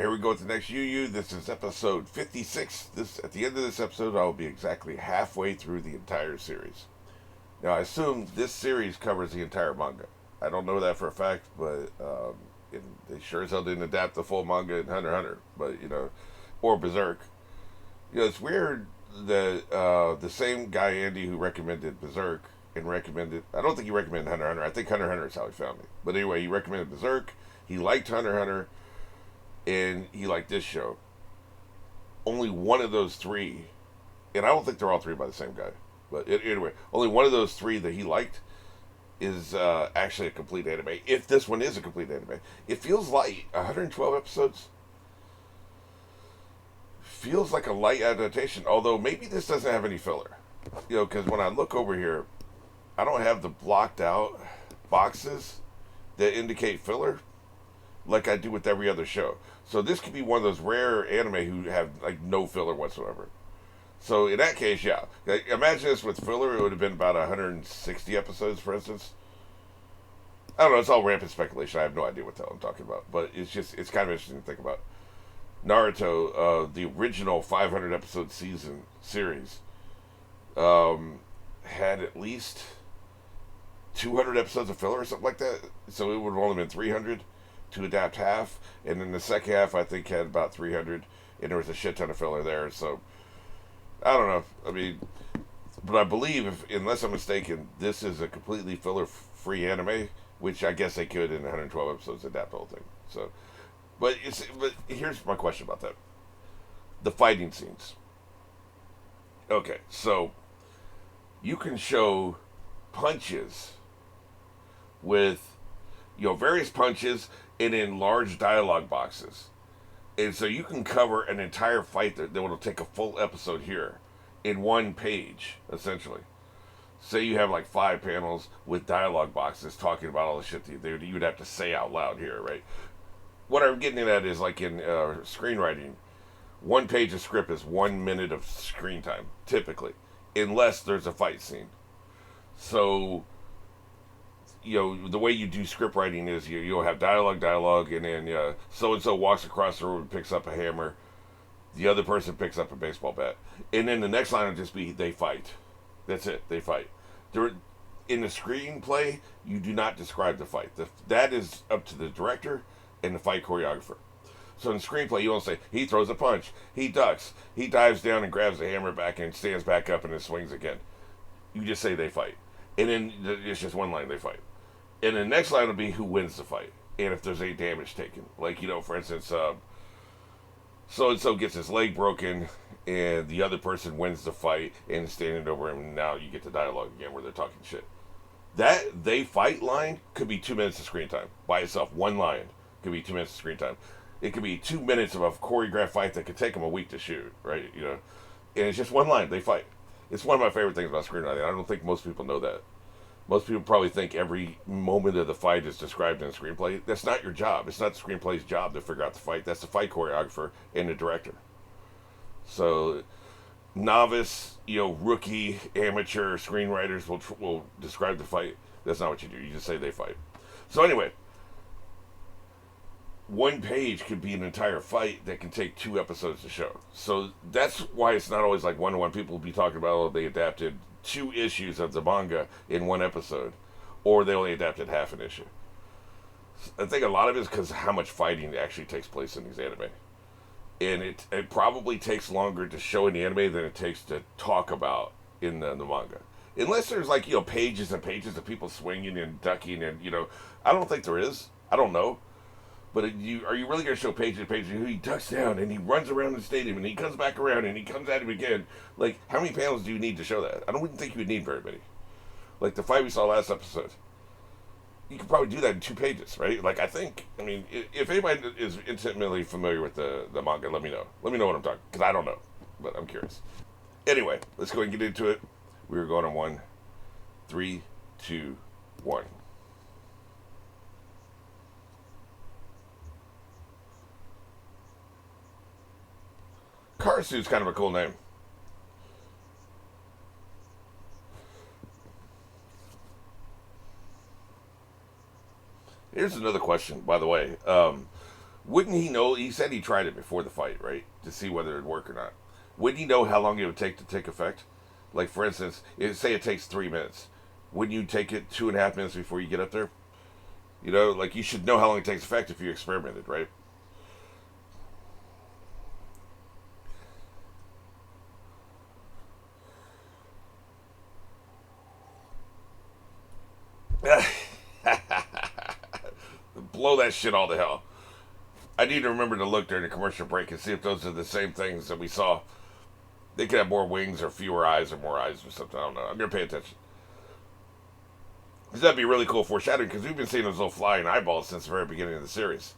here we go with the next UU. This is episode 56. At the end of this episode, I will be exactly halfway through the entire series. Now, I assume this series covers the entire manga. I don't know that for a fact, but they sure as hell didn't adapt the full manga in Hunter x Hunter, but or Berserk. It's weird that the same guy Andy who recommended Berserk and recommended, I don't think he recommended Hunter x Hunter. I think Hunter x Hunter is how he found me. But anyway, he recommended Berserk. He liked Hunter x Hunter, and he liked this show. Only one of those three, and I don't think they're all three by the same guy, but anyway, only one of those three that he liked is actually a complete anime. If this one is a complete anime, it feels light. 112 episodes feels like a light adaptation. Although maybe this doesn't have any filler, because when I look over here, I don't have the blocked out boxes that indicate filler like I do with every other show. So this could be one of those rare anime who have like no filler whatsoever. So in that case, yeah. Imagine this with filler, it would have been about 160 episodes, for instance. I don't know, it's all rampant speculation. I have no idea what the hell I'm talking about. But it's kind of interesting to think about. Naruto, the original 500 episode series, had at least 200 episodes of filler or something like that. So it would have only been 300 to adapt half, and then the second half I think had about 300, and there was a shit ton of filler there. So I don't know. I mean, but I believe, unless I'm mistaken, this is a completely filler-free anime, which I guess they could in 112 episodes adapt the whole thing. So, but here's my question about that: the fighting scenes. Okay, so you can show punches with various punches and in large dialogue boxes. And so you can cover an entire fight that will take a full episode here in one page, essentially. Say you have like 5 panels with dialogue boxes talking about all the shit that you'd have to say out loud here, right? What I'm getting at is like in screenwriting, one page of script is 1 minute of screen time, typically, unless there's a fight scene. So the way you do script writing is you'll have dialogue, and then so-and-so walks across the room and picks up a hammer. The other person picks up a baseball bat. And then the next line will just be, they fight. That's it, they fight. In the screenplay, you do not describe the fight. That is up to the director and the fight choreographer. So in the screenplay, you don't say, he throws a punch, he ducks, he dives down and grabs the hammer back and stands back up and then swings again. You just say they fight. And then it's just one line, they fight. And the next line will be who wins the fight, and if there's any damage taken. Like, for instance, so-and-so gets his leg broken, and the other person wins the fight, and is standing over him, and now you get the dialogue again where they're talking shit. That they fight line could be 2 minutes of screen time. By itself, one line could be 2 minutes of screen time. It could be 2 minutes of a choreographed fight that could take them a week to shoot, right? And it's just one line, they fight. It's one of my favorite things about screenwriting. I don't think most people know that. Most people probably think every moment of the fight is described in a screenplay. That's not your job. It's not the screenplay's job to figure out the fight. That's the fight choreographer and the director. So, novice, rookie, amateur screenwriters will describe the fight. That's not what you do. You just say they fight. So anyway, one page could be an entire fight that can take 2 episodes to show. So that's why it's not always like one-to-one. People will be talking about, they adapted 2 issues of the manga in 1 episode, or they only adapted half an issue. I think a lot of it is because how much fighting actually takes place in these anime. And it probably takes longer to show in the anime than it takes to talk about in the manga. Unless there's like, pages and pages of people swinging and ducking and, I don't think there is. I don't know. But are you really going to show pages and pages? He ducks down and he runs around the stadium and he comes back around and he comes at him again. Like, how many panels do you need to show that? I don't even think you would need very many. Like the fight we saw last episode. You could probably do that in 2 pages, right? Like, if anybody is intimately familiar with the manga, let me know. Let me know what I'm talking, because I don't know, but I'm curious. Anyway, let's go and get into it. We were going on 1, 3, 2, 1. Karasu's kind of a cool name. Here's another question, by the way. Wouldn't he know? He said he tried it before the fight, right? To see whether it'd work or not. Wouldn't he know how long it would take to take effect? Like, for instance, say it takes 3 minutes. Wouldn't you take it 2.5 minutes before you get up there? You know, like, you should know how long it takes effect if you experimented, right? Blow that shit all to hell. I need to remember to look during the commercial break and see if those are the same things that we saw. They could have more wings or fewer eyes or more eyes or something. I don't know. I'm going to pay attention. Because that'd be really cool foreshadowing, because we've been seeing those little flying eyeballs since the very beginning of the series.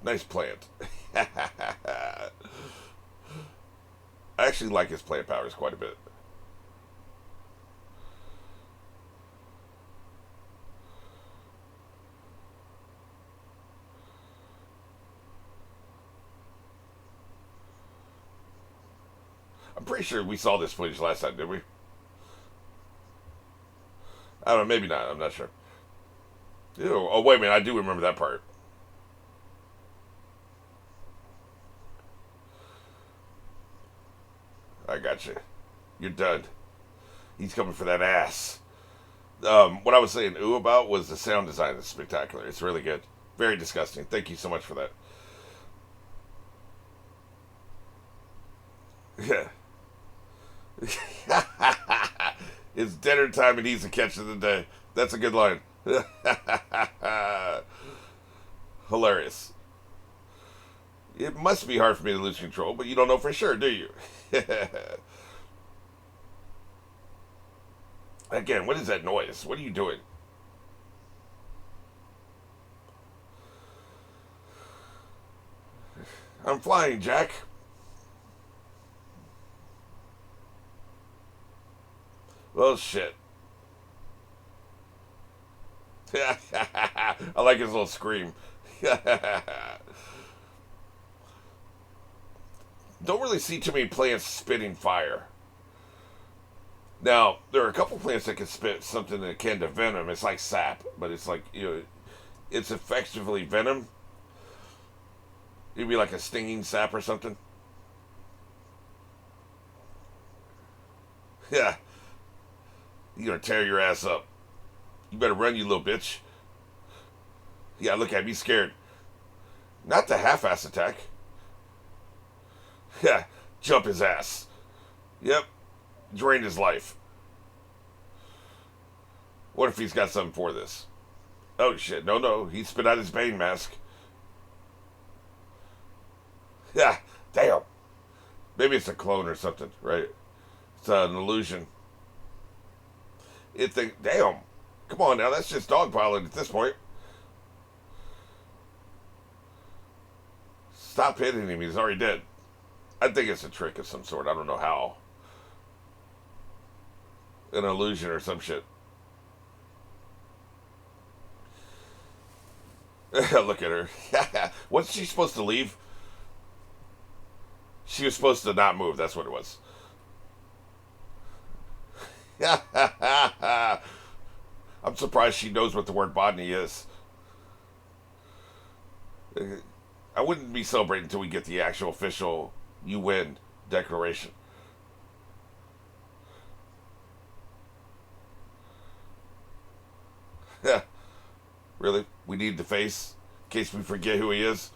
Nice plant. I actually like his plant powers quite a bit. I'm pretty sure we saw this footage last time, did we? I don't know, maybe not. I'm not sure. Ew. Oh, wait a minute. I do remember that part. I got you. You're done. He's coming for that ass. What I was saying ooh about was the sound design is spectacular. It's really good. Very disgusting. Thank you so much for that. Yeah. It's dinner time and he's the catch of the day. That's a good line. Hilarious. It must be hard for me to lose control, but you don't know for sure, do you? Again, what is that noise? What are you doing? I'm flying, Jack. Well, shit. I like his little scream. Don't really see too many plants spitting fire. Now, there are a couple plants that can spit something akin to venom. It's like sap, but it's like, you know, it's effectively venom. It'd be like a stinging sap or something. Yeah, you're gonna tear your ass up. You better run, you little bitch. Yeah, look at me, scared. Not the half-ass attack. Yeah, jump his ass. Yep, drained his life. What if he's got something for this? Oh shit, no, he spit out his Bane mask. Yeah, damn. Maybe it's a clone or something, right? It's an illusion. Damn. Come on now, that's just dogpiling at this point. Stop hitting him, he's already dead. I think it's a trick of some sort, I don't know how. An illusion or some shit. Look at her. Wasn't she supposed to leave? She was supposed to not move, that's what it was. I'm surprised she knows what the word botany is. I wouldn't be celebrating until we get the actual official "you win" declaration. Really? We need the face in case we forget who he is.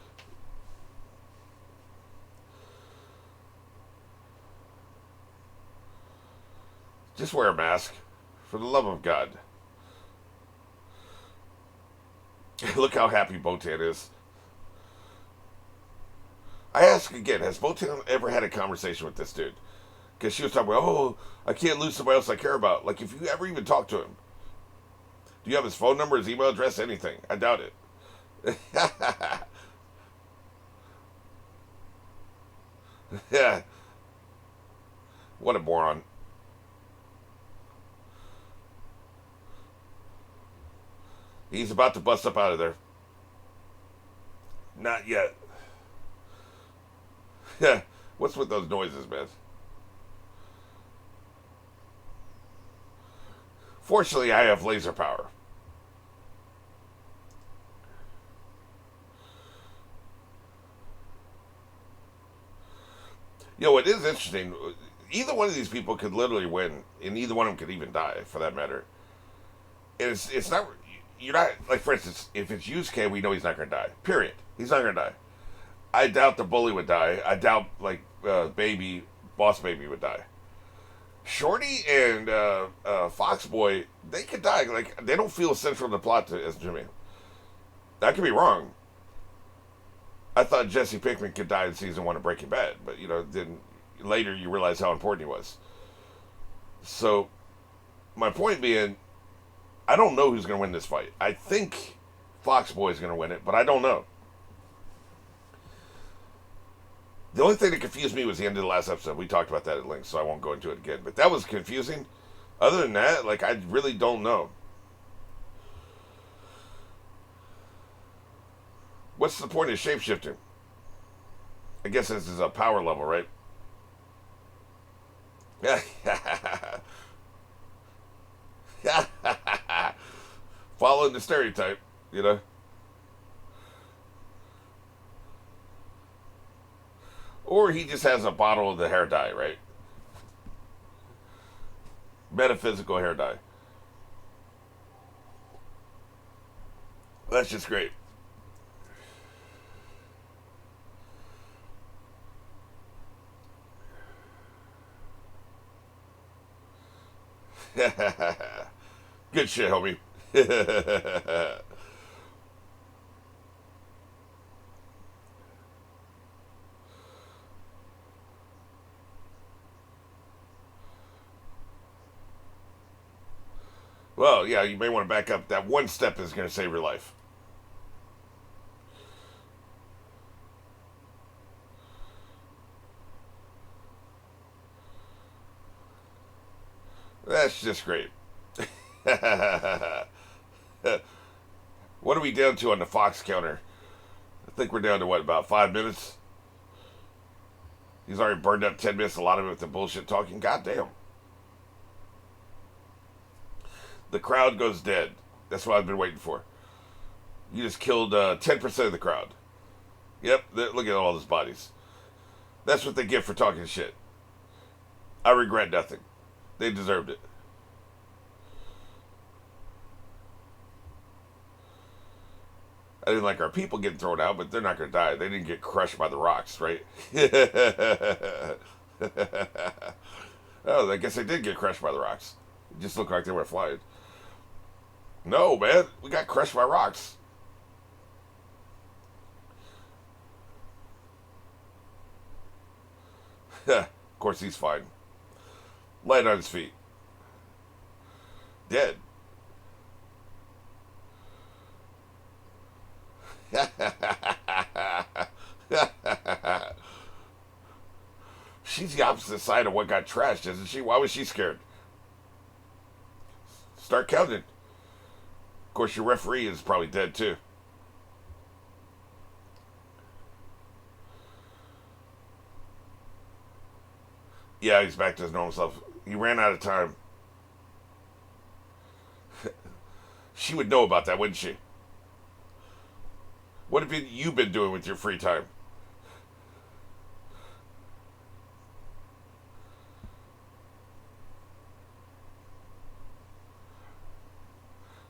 Just wear a mask. For the love of God. Look how happy Botan is. I ask again, has Botan ever had a conversation with this dude? Because she was talking about, oh, I can't lose somebody else I care about. Like, if you ever even talk to him, do you have his phone number, his email address, anything? I doubt it. Yeah. What a moron. He's about to bust up out of there. Not yet. Yeah. What's with those noises, man? Fortunately, I have laser power. It is interesting. Either one of these people could literally win, and either one of them could even die, for that matter. And it's not. You're not like, for instance, if it's Yusuke, we know he's not going to die. Period. He's not going to die. I doubt the bully would die. I doubt like baby boss baby would die. Shorty and Fox Boy, they could die. Like they don't feel central to the plot as Jimmy. I could be wrong. I thought Jesse Pinkman could die in season 1 of Breaking Bad, but then later you realize how important he was. So my point being, I don't know who's going to win this fight. I think Fox Boy is going to win it, but I don't know. The only thing that confused me was the end of the last episode. We talked about that at length, so I won't go into it again. But that was confusing. Other than that, like, I really don't know. What's the point of shapeshifting? I guess this is a power level, right? Following the stereotype, Or he just has a bottle of the hair dye, right? Metaphysical hair dye. That's just great. Good shit, homie. Well, yeah, you may want to back up. That one step is going to save your life. That's just great. What are we down to on the Fox counter? I think we're down to what, about 5 minutes? He's already burned up 10 minutes, a lot of it with the bullshit talking. God damn. The crowd goes dead. That's what I've been waiting for. You just killed 10% of the crowd. Yep, look at all those bodies. That's what they get for talking shit. I regret nothing. They deserved it. I didn't like our people getting thrown out, but they're not going to die. They didn't get crushed by the rocks, right? Oh, I guess they did get crushed by the rocks. It just looked like they were flying. No, man. We got crushed by rocks. Of course, he's fine. Light on his feet. Dead. She's the opposite side of what got trashed, isn't she? Why was she scared? Start counting. Of course, your referee is probably dead, too. Yeah, he's back to his normal self. He ran out of time. She would know about that, wouldn't she? What have you been doing with your free time?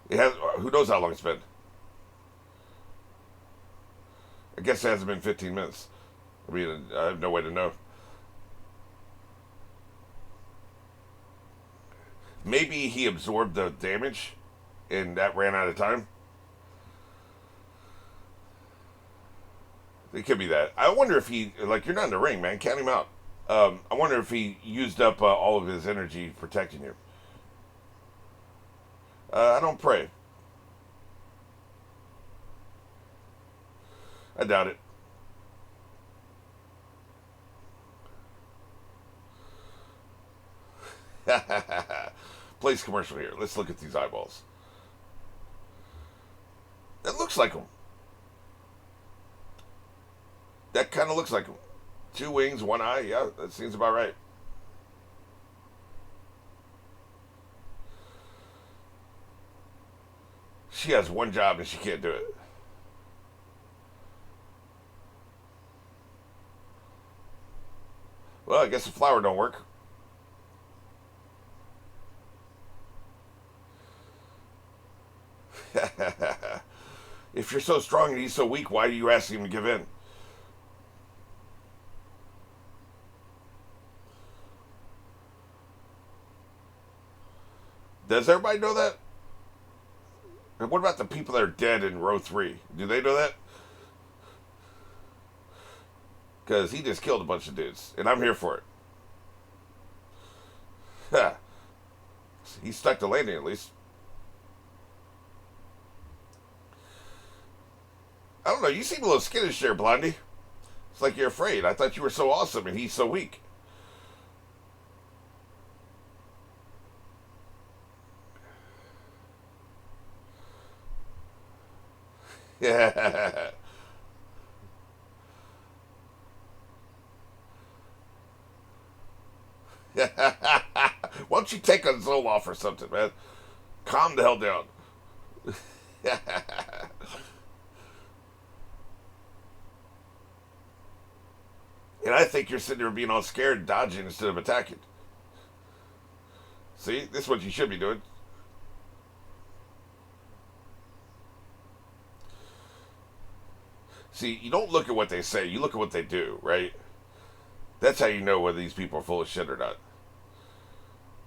It has. Who knows how long it's been? I guess it hasn't been 15 minutes. I mean, I have no way to know. Maybe he absorbed the damage and that ran out of time. It could be that. I wonder if he, like, you're not in the ring, man. Count him out. I wonder if he used up all of his energy protecting you. I don't pray. I doubt it. Place commercial here. Let's look at these eyeballs. That looks like him. That kind of looks like him. 2 wings, 1 eye. Yeah, that seems about right. She has one job and she can't do it. Well, I guess the flower don't work. If you're so strong and he's so weak, why do you ask him to give in? Does everybody know that? And what about the people that are dead in row 3? Do they know that? Because he just killed a bunch of dudes, and I'm here for it. He stuck the landing at least. I don't know, you seem a little skittish there, Blondie. It's like you're afraid. I thought you were so awesome and he's so weak. Yeah. Why don't you take a Zoloft or something, man? Calm the hell down. And I think you're sitting there being all scared, dodging instead of attacking. See, this is what you should be doing. See, you don't look at what they say, you look at what they do, right? That's how you know whether these people are full of shit or not.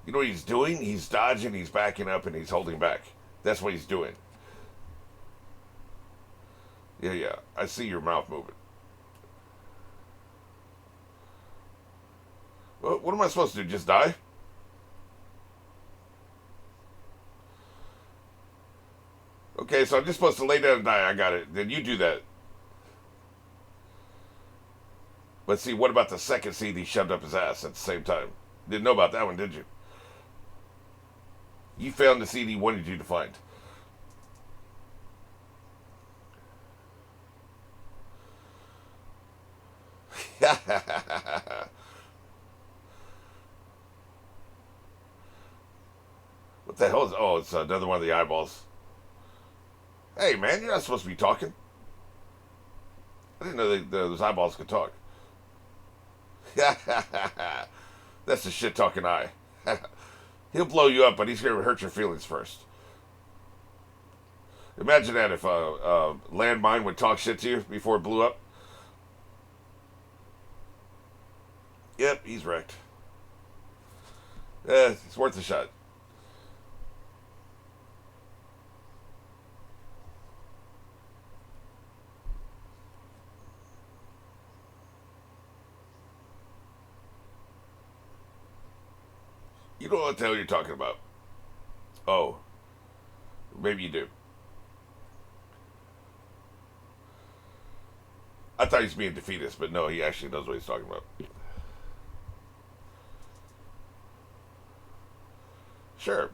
You know what he's doing? He's dodging, he's backing up, and he's holding back. That's what he's doing. Yeah, yeah. I see your mouth moving. Well, what am I supposed to do? Just die? Okay, so I'm just supposed to lay down and die. I got it. Then you do that. But see, what about the second seed he shoved up his ass at the same time? Didn't know about that one, did you? You found the seed he wanted you to find. What the hell is... Oh, it's another one of the eyeballs. Hey, man, you're not supposed to be talking. I didn't know those eyeballs could talk. That's a shit-talking eye. He'll blow you up, but he's going to hurt your feelings first. Imagine that if a landmine would talk shit to you before it blew up. Yep, he's wrecked. It's worth a shot. You don't know what the hell you're talking about. Oh, maybe you do. I thought he was being defeatist, but no, he actually knows what he's talking about. Sure.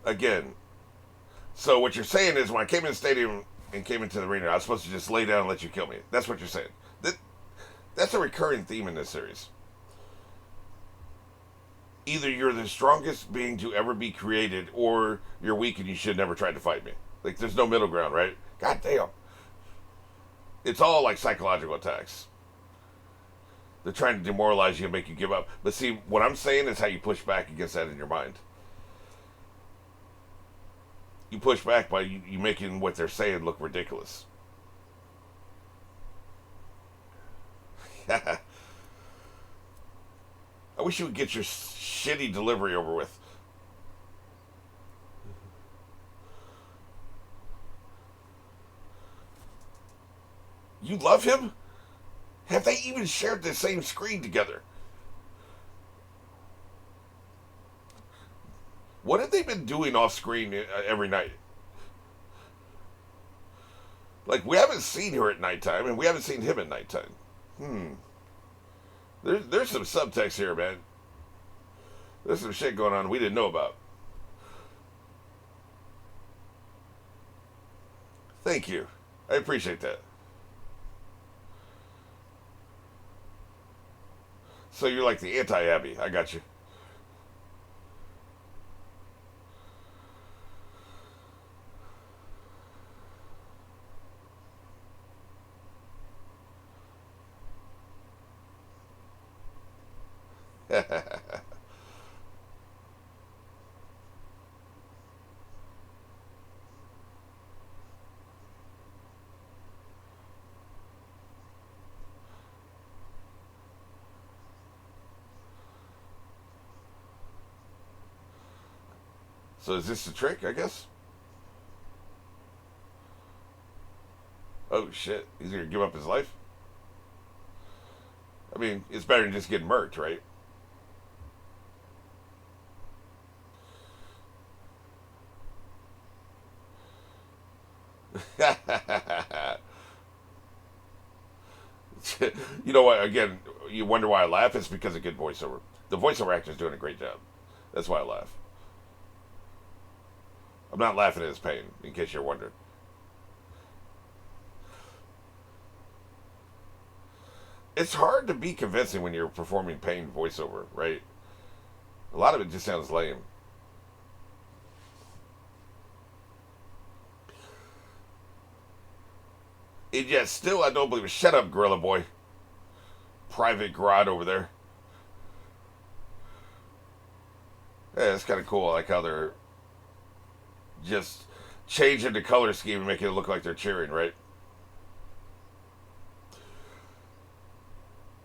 Again, so what you're saying is when I came in the stadium and came into the arena, I was supposed to just lay down and let you kill me. That's what you're saying. That's a recurring theme in this series. Either you're the strongest being to ever be created, or you're weak and you should never try to fight me. Like, there's no middle ground, right? God damn. It's all like psychological attacks. They're trying to demoralize you and make you give up. But see, what I'm saying is how you push back against that in your mind. You push back by you making what they're saying look ridiculous. I wish you would get your shitty delivery over with. You love him? Have they even shared the same screen together? What have they been doing off screen every night? Like, we haven't seen her at nighttime, and we haven't seen him at nighttime. There's some subtext here, man. There's some shit going on we didn't know about. Thank you. I appreciate that. So you're like the anti-Abby. I got you. So is this the trick, I guess? Oh shit, he's gonna give up his life? I mean, it's better than just getting murked, right? You know what? Again, you wonder why I laugh. It's because of good voiceover. The voiceover actor is doing a great job. That's why I laugh. I'm not laughing at his pain, in case you're wondering. It's hard to be convincing when you're performing pain voiceover, right? A lot of it just sounds lame. And yet, still, I don't believe it. Shut up, Gorilla Boy. Private Grodd over there. Yeah, it's kind of cool. I like how they're just changing the color scheme and making it look like they're cheering, right?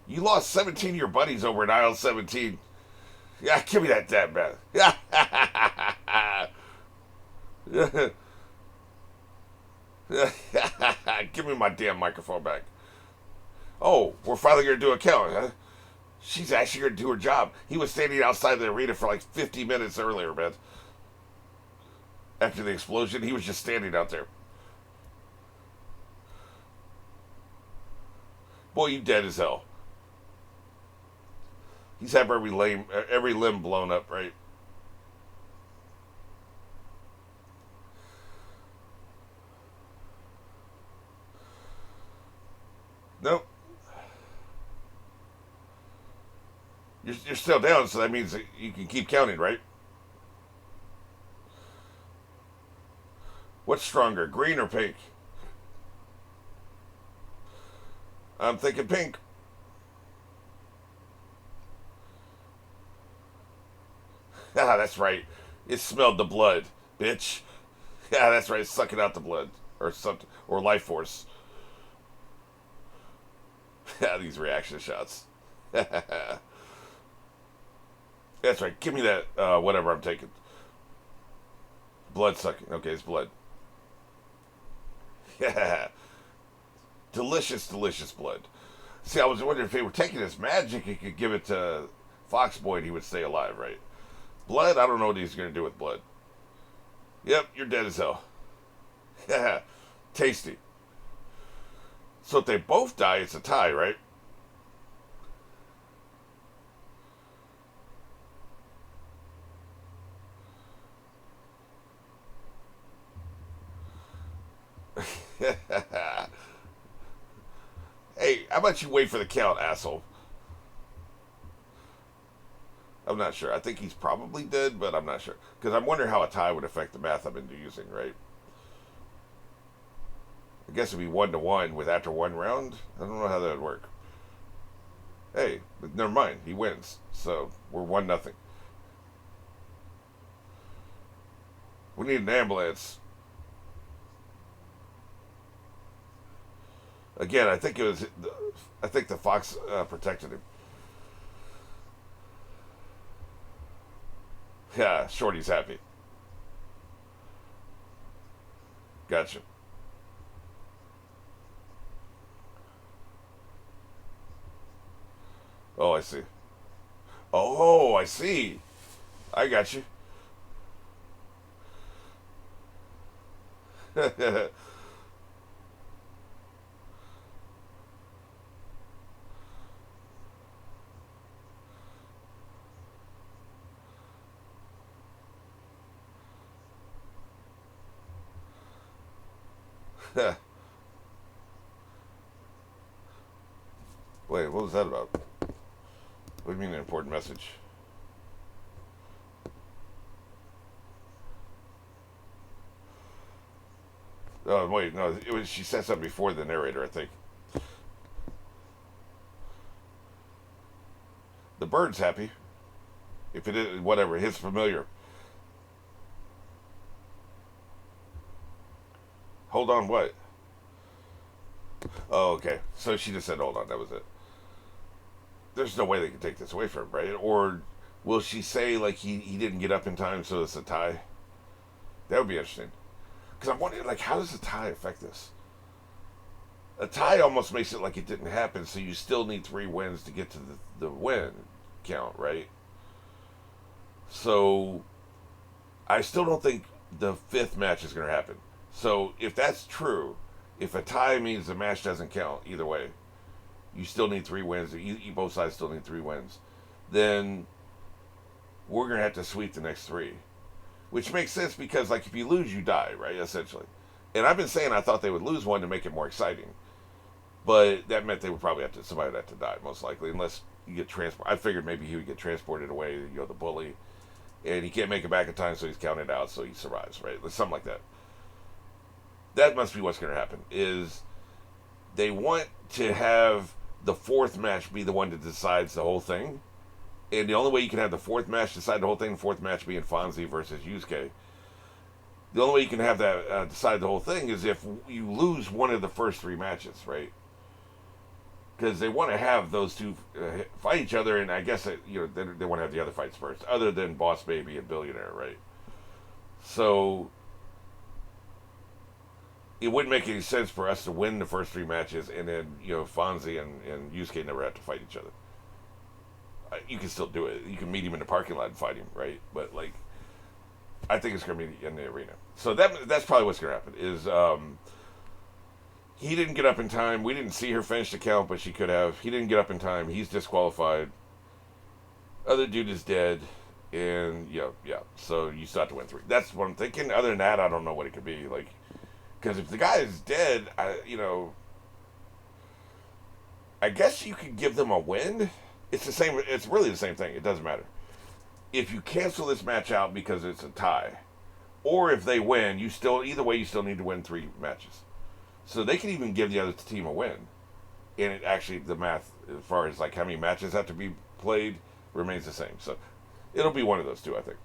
You lost 17 of your buddies over in aisle 17. Yeah, give me that damn man. Give me my damn microphone back. Oh, we're finally going to do a count, huh? She's actually going to do her job. He was standing outside the arena for like 50 minutes earlier, man. After the explosion, he was just standing out there. Boy, you dead as hell. He's had every limb blown up, right? Nope. You're still down, so that means that you can keep counting, right? What's stronger, green or pink? I'm thinking pink. Ah, that's right. It smelled the blood, bitch. Yeah, that's right. Sucking out the blood or something or life force. Yeah, these reaction shots. That's right. Give me that whatever I'm taking. Blood sucking. Okay, it's blood. Yeah. Delicious, delicious blood. See, I was wondering if they were taking his magic, he could give it to Foxboy and he would stay alive, right? Blood, I don't know what he's going to do with blood. Yep, you're dead as hell. Yeah, tasty. So if they both die, it's a tie, right? Hey, how about you wait for the count, asshole? I'm not sure. I think he's probably dead, but I'm not sure. Because I'm wondering how a tie would affect the math I've been using, right? I guess it'd be 1-1 with after one round. I don't know how that would work. Hey, but never mind. He wins. So we're 1-0. We need an ambulance. Again, I think it was. I think the fox protected him. Yeah, Shorty's happy. Gotcha. Oh, I see. Oh, I see. I got you. Wait, what was that about? What do you mean an important message? Oh, wait, no. It was she said something before the narrator, I think. The bird's happy. If it is whatever his familiar. Hold on, what? Oh, okay. So she just said, "Hold on." That was it. There's no way they can take this away from him, right? Or will she say like he didn't get up in time, so it's a tie? That would be interesting. Because I'm wondering, like, how does a tie affect this? A tie almost makes it like it didn't happen, so you still need 3 wins to get to the win count, right? So I still don't think the fifth match is going to happen. So if that's true, if a tie means the match doesn't count either way, you still need 3 wins. Both sides still need 3 wins. Then we're going to have to sweep the next 3, which makes sense because like if you lose, you die, right? Essentially. And I've been saying I thought they would lose one to make it more exciting, but that meant they would probably somebody would have to die most likely, unless you get transported. I figured maybe he would get transported away, the bully, and he can't make it back in time, so he's counted out, so he survives, right? Something like that. That must be what's going to happen. Is they want to have the fourth match be the one that decides the whole thing, and the only way you can have the fourth match decide the whole thing, the fourth match being Fonzie versus Yusuke. The only way you can have that decide the whole thing is if you lose one of the first 3 matches, right? Because they want to have those two fight each other, and I guess they want to have the other fights first, other than Boss Baby and Billionaire, right? So it wouldn't make any sense for us to win the first 3 matches, and then Fonzie and Yusuke never have to fight each other. You can still do it. You can meet him in the parking lot and fight him, right? But like, I think it's going to be in the arena. So that's probably what's going to happen. Is he didn't get up in time. We didn't see her finish the count, but she could have. He didn't get up in time. He's disqualified. Other dude is dead, and yeah. So you still have to win 3. That's what I'm thinking. Other than that, I don't know what it could be like. Because if the guy is dead, I guess you could give them a win. It's the same. It's really the same thing. It doesn't matter. If you cancel this match out because it's a tie, or if they win, either way you still need to win 3 matches. So they can even give the other team a win, and it actually the math as far as like how many matches have to be played remains the same. So it'll be one of those two, I think.